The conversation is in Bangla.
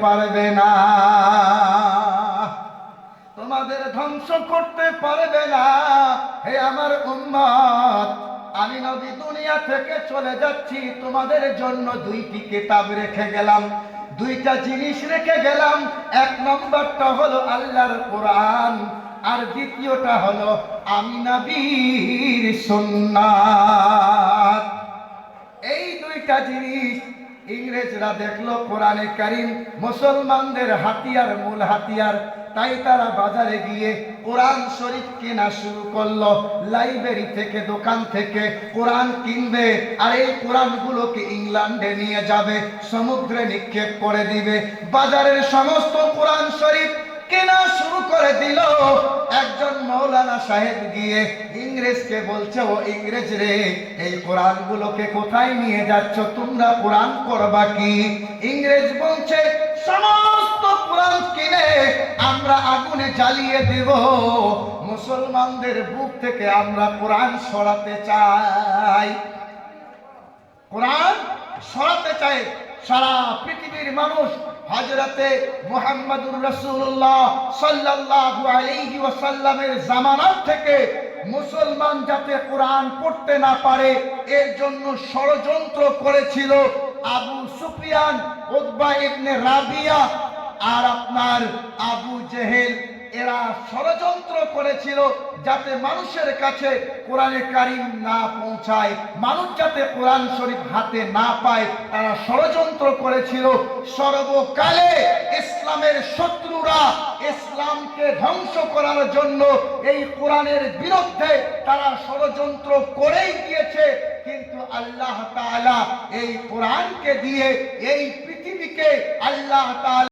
পারবে না, তোমাদের ধ্বংস করতে পারবে না। হে আমার উম্মত, আমি নবী দুনিয়া থেকে চলে যাচ্ছি, তোমাদের জন্য দুইটি কিতাব রেখে গেলাম, দুইটা জিনিস রেখে গেলাম। এক নম্বরটা হলো আল্লাহর কোরআন, আর দ্বিতীয়টা হলো আমি নবীর সুন্নাত। এই দুইটা জিনিস ইংরেজরা দেখলো কোরআনে কারীম মুসলমানদের হাতিয়ার, মূল হাতিয়ার, তাই তারা বাজারে গিয়ে কোরআন শরীফ কেনা শুরু করলো। লাইব্রেরি থেকে, দোকান থেকে কোরআন কিনবে, আর এই কোরআনগুলোকে ইংল্যান্ডে নিয়ে যাবে, সমুদ্রে নিক্ষেপ করে দিবে। বাজারের সমস্ত কোরআন শরীফ কেনা শুরু করে দিল। একজন মৌলানা সাহেব গিয়ে ইংরেজকে বলছে, ও ইংরেজ রে, এই কোরআনগুলোকে কোথায় নিয়ে যাচ্ছ, তোমরা কোরআন করবা কি? ইংরেজ বলছে, সমস্ত কোরআন কিনে আমরা আগুনে জ্বালিয়ে দেব, মুসলমানদের বুক থেকে আমরা কোরআন সরাতে চাই, কোরআন সরাতে চাই। সারা পৃথিবীর মানুষ হযরতে মুহাম্মদুর রাসূলুল্লাহ সাল্লাল্লাহু আলাইহি ওয়াসাল্লামের জামানা থেকে মুসলমান যাতে কোরআন পড়তে না পারে এর জন্য ষড়যন্ত্র করেছিল আবু সুফিয়ান, উতবা ইবনে রাবিয়া আর আপনার আবু জেহেল। এরা ষড়যন্ত্র করেছিল যাতে মানুষের কাছে কোরআনে কারীম না পৌঁছায়, মানুষ যাতে কোরআন শরীফ হাতে না পায়, তারা ষড়যন্ত্র করেছিল। সর্বকালে ইসলামের শত্রুরা ইসলামকে ধ্বংস করার জন্য এই কোরআনের বিরুদ্ধে তারা ষড়যন্ত্র করেই গিয়েছে। কিন্তু আল্লাহ তাআলা এই কোরআনকে দিয়ে এই পৃথিবীকে আল্লাহ তাআলা